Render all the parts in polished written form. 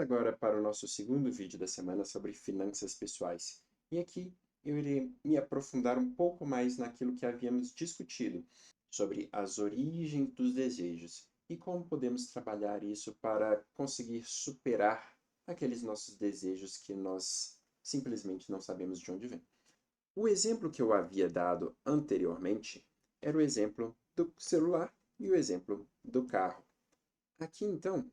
agora para o nosso segundo vídeo da semana sobre finanças pessoais. E aqui eu irei me aprofundar um pouco mais naquilo que havíamos discutido sobre as origens dos desejos e como podemos trabalhar isso para conseguir superar aqueles nossos desejos que nós simplesmente não sabemos de onde vêm. O exemplo que eu havia dado anteriormente era o exemplo do celular e o exemplo do carro. Aqui, então,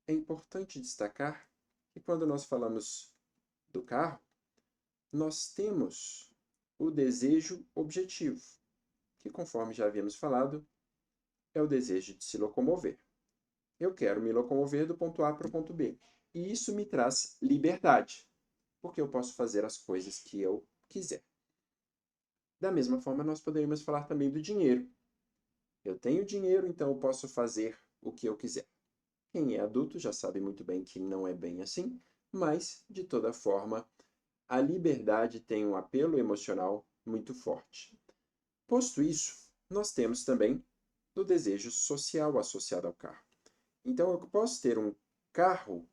é importante destacar que quando nós falamos do carro, nós temos o desejo objetivo, que, conforme já havíamos falado, é o desejo de se locomover. Eu quero me locomover do ponto A para o ponto B. E isso me traz liberdade, porque eu posso fazer as coisas que eu quiser. Da mesma forma, nós poderíamos falar também do dinheiro. Eu tenho dinheiro, então eu posso fazer o que eu quiser. Quem é adulto já sabe muito bem que não é bem assim, mas, de toda forma, a liberdade tem um apelo emocional muito forte. Posto isso, nós temos também o desejo social associado ao carro. Então, eu posso ter um carro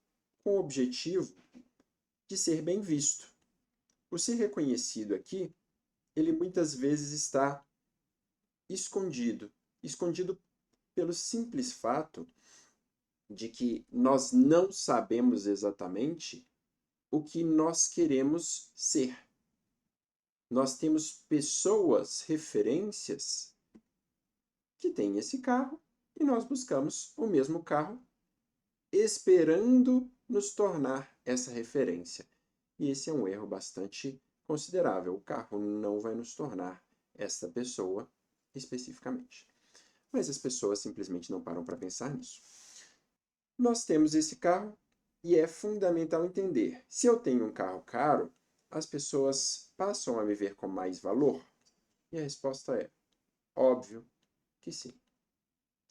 com o objetivo de ser bem visto. O ser reconhecido aqui, ele muitas vezes está escondido. Escondido pelo simples fato de que nós não sabemos exatamente o que nós queremos ser. Nós temos pessoas, referências, que têm esse carro e nós buscamos o mesmo carro esperando nos tornar essa referência. E esse é um erro bastante considerável. O carro não vai nos tornar essa pessoa especificamente. Mas as pessoas simplesmente não param para pensar nisso. Nós temos esse carro e é fundamental entender: se eu tenho um carro caro, as pessoas passam a me ver com mais valor? E a resposta é: óbvio que sim.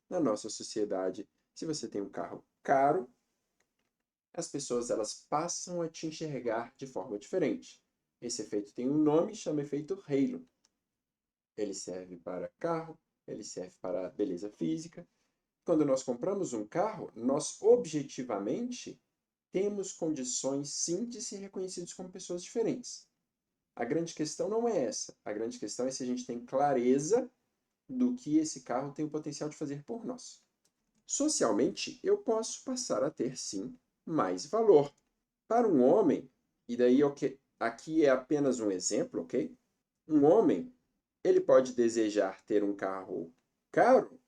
Na nossa sociedade, se você tem um carro caro, as pessoas elas passam a te enxergar de forma diferente. Esse efeito tem um nome, chama efeito halo. Ele serve para carro, ele serve para beleza física. Quando nós compramos um carro, nós objetivamente temos condições sim de ser reconhecidos como pessoas diferentes. A grande questão não é essa. A grande questão é se a gente tem clareza do que esse carro tem o potencial de fazer por nós. Socialmente, eu posso passar a ter sim mais valor. Para um homem, e daí aqui é apenas um exemplo, ok? Um homem, ele pode desejar ter um carro caro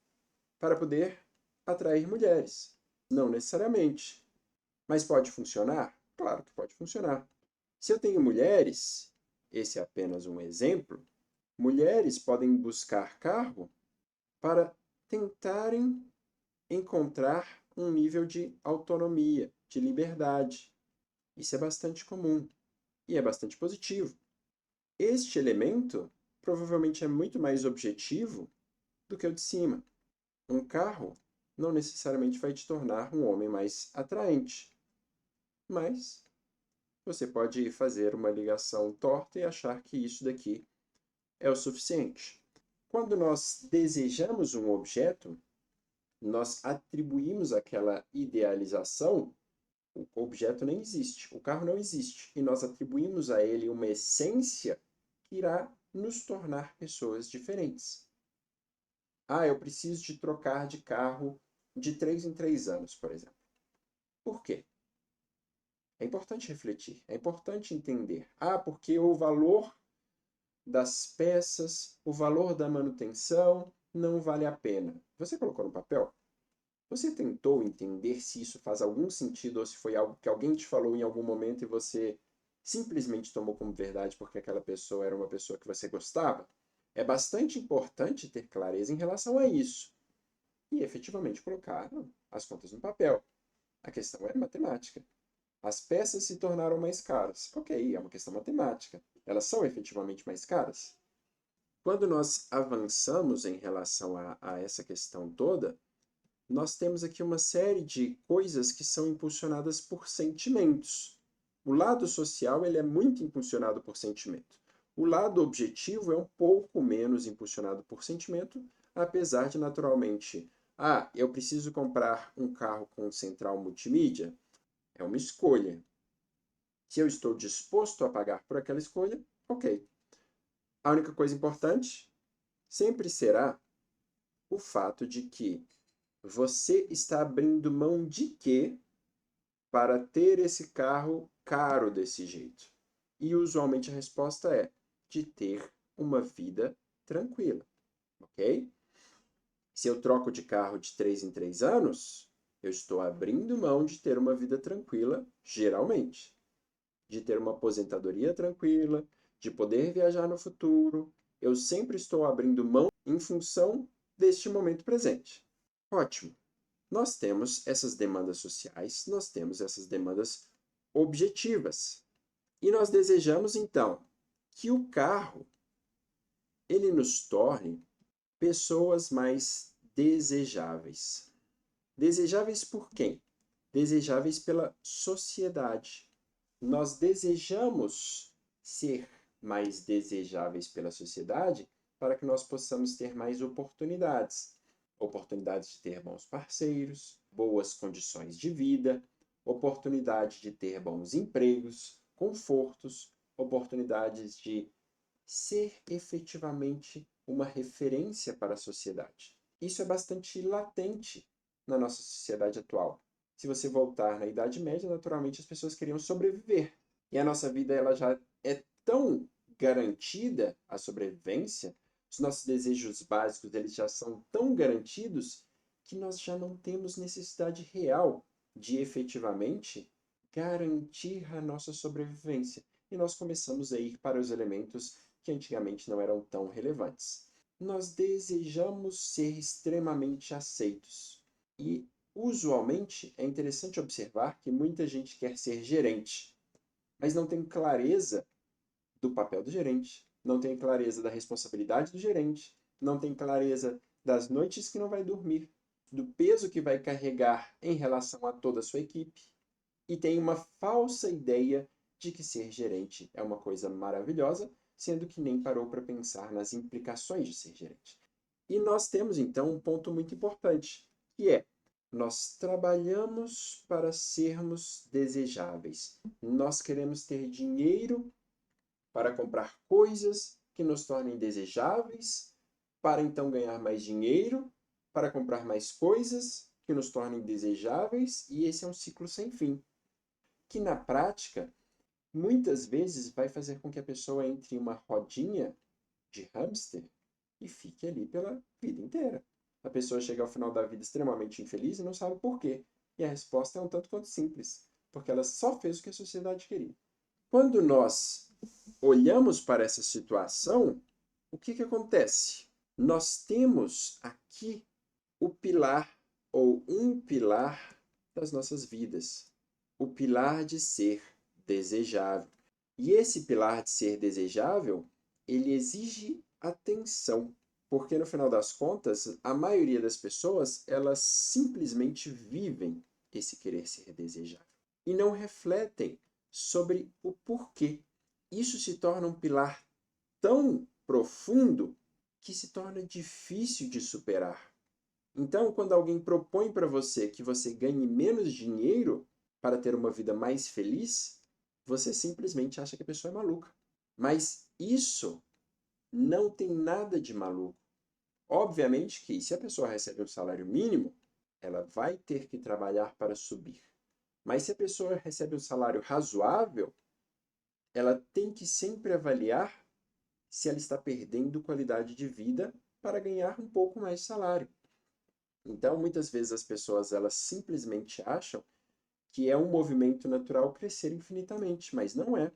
para poder atrair mulheres. Não necessariamente. Mas pode funcionar? Claro que pode funcionar. Se eu tenho mulheres, esse é apenas um exemplo, mulheres podem buscar carro para tentarem encontrar um nível de autonomia, de liberdade. Isso é bastante comum e é bastante positivo. Este elemento provavelmente é muito mais objetivo do que o de cima. Um carro não necessariamente vai te tornar um homem mais atraente, mas você pode fazer uma ligação torta e achar que isso daqui é o suficiente. Quando nós desejamos um objeto, nós atribuímos aquela idealização. O objeto nem existe, o carro não existe, e nós atribuímos a ele uma essência que irá nos tornar pessoas diferentes. Ah, eu preciso de trocar de carro de 3 em 3 anos, por exemplo. Por quê? É importante refletir, é importante entender. Ah, porque o valor das peças, o valor da manutenção não vale a pena. Você colocou no papel? Você tentou entender se isso faz algum sentido ou se foi algo que alguém te falou em algum momento e você simplesmente tomou como verdade porque aquela pessoa era uma pessoa que você gostava? É bastante importante ter clareza em relação a isso e efetivamente colocar as contas no papel. A questão é matemática. As peças se tornaram mais caras. Ok, é uma questão matemática. Elas são efetivamente mais caras? Quando nós avançamos em relação a essa questão toda, nós temos aqui uma série de coisas que são impulsionadas por sentimentos. O lado social ele é muito impulsionado por sentimento. O lado objetivo é um pouco menos impulsionado por sentimento, apesar de naturalmente, eu preciso comprar um carro com central multimídia. É uma escolha. Se eu estou disposto a pagar por aquela escolha, ok. A única coisa importante sempre será o fato de que você está abrindo mão de quê para ter esse carro caro desse jeito? E usualmente a resposta é de ter uma vida tranquila, ok? Se eu troco de carro de 3 em 3 anos, eu estou abrindo mão de ter uma vida tranquila, geralmente. De ter uma aposentadoria tranquila, de poder viajar no futuro. Eu sempre estou abrindo mão em função deste momento presente. Ótimo. Nós temos essas demandas sociais, nós temos essas demandas objetivas. E nós desejamos, então, que o carro ele nos torne pessoas mais desejáveis. Desejáveis por quem? Desejáveis pela sociedade. Nós desejamos ser mais desejáveis pela sociedade para que nós possamos ter mais oportunidades. Oportunidades de ter bons parceiros, boas condições de vida, oportunidade de ter bons empregos, confortos, oportunidades de ser efetivamente uma referência para a sociedade. Isso é bastante latente na nossa sociedade atual. Se você voltar na Idade Média, naturalmente as pessoas queriam sobreviver. E a nossa vida ela já é tão garantida, a sobrevivência, os nossos desejos básicos eles já são tão garantidos que nós já não temos necessidade real de efetivamente garantir a nossa sobrevivência. E nós começamos a ir para os elementos que antigamente não eram tão relevantes. Nós desejamos ser extremamente aceitos. E, usualmente, é interessante observar que muita gente quer ser gerente, mas não tem clareza do papel do gerente, não tem clareza da responsabilidade do gerente, não tem clareza das noites que não vai dormir, do peso que vai carregar em relação a toda a sua equipe, e tem uma falsa ideia de que ser gerente é uma coisa maravilhosa, sendo que nem parou para pensar nas implicações de ser gerente. E nós temos então um ponto muito importante, que é nós trabalhamos para sermos desejáveis. Nós queremos ter dinheiro para comprar coisas que nos tornem desejáveis, para então ganhar mais dinheiro, para comprar mais coisas que nos tornem desejáveis, e esse é um ciclo sem fim, que na prática, muitas vezes vai fazer com que a pessoa entre em uma rodinha de hamster e fique ali pela vida inteira. A pessoa chega ao final da vida extremamente infeliz e não sabe por quê. E a resposta é um tanto quanto simples, porque ela só fez o que a sociedade queria. Quando nós olhamos para essa situação, o que acontece? Nós temos aqui o pilar, ou um pilar das nossas vidas. O pilar de ser desejável. E esse pilar de ser desejável, ele exige atenção, porque no final das contas, a maioria das pessoas, elas simplesmente vivem esse querer ser desejável e não refletem sobre o porquê. Isso se torna um pilar tão profundo que se torna difícil de superar. Então, quando alguém propõe para você que você ganhe menos dinheiro para ter uma vida mais feliz, você simplesmente acha que a pessoa é maluca. Mas isso não tem nada de maluco. Obviamente que se a pessoa recebe um salário mínimo, ela vai ter que trabalhar para subir. Mas se a pessoa recebe um salário razoável, ela tem que sempre avaliar se ela está perdendo qualidade de vida para ganhar um pouco mais de salário. Então, muitas vezes as pessoas elas simplesmente acham que é um movimento natural crescer infinitamente, mas não é.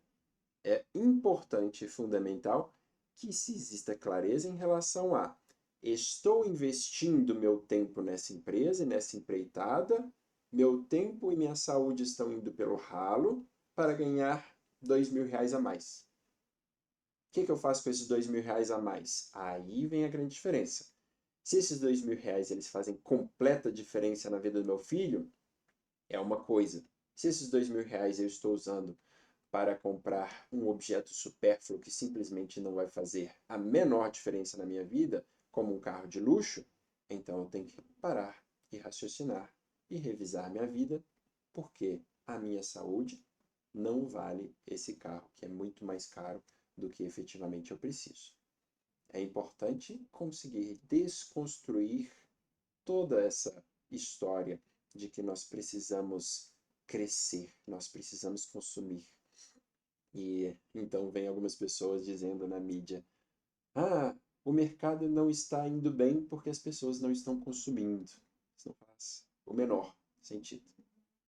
É importante e fundamental que se exista clareza em relação a estou investindo meu tempo nessa empresa e nessa empreitada, meu tempo e minha saúde estão indo pelo ralo para ganhar R$ 2.000 a mais. O que eu faço com esses R$ 2.000 a mais? Aí vem a grande diferença. Se esses R$ 2.000 eles fazem completa diferença na vida do meu filho, é uma coisa. Se esses R$ 2.000 eu estou usando para comprar um objeto supérfluo que simplesmente não vai fazer a menor diferença na minha vida, como um carro de luxo, então eu tenho que parar e raciocinar e revisar minha vida, porque a minha saúde não vale esse carro, que é muito mais caro do que efetivamente eu preciso. É importante conseguir desconstruir toda essa história de que nós precisamos crescer, nós precisamos consumir. E então vem algumas pessoas dizendo na mídia: ah, o mercado não está indo bem porque as pessoas não estão consumindo. Isso não faz o menor sentido.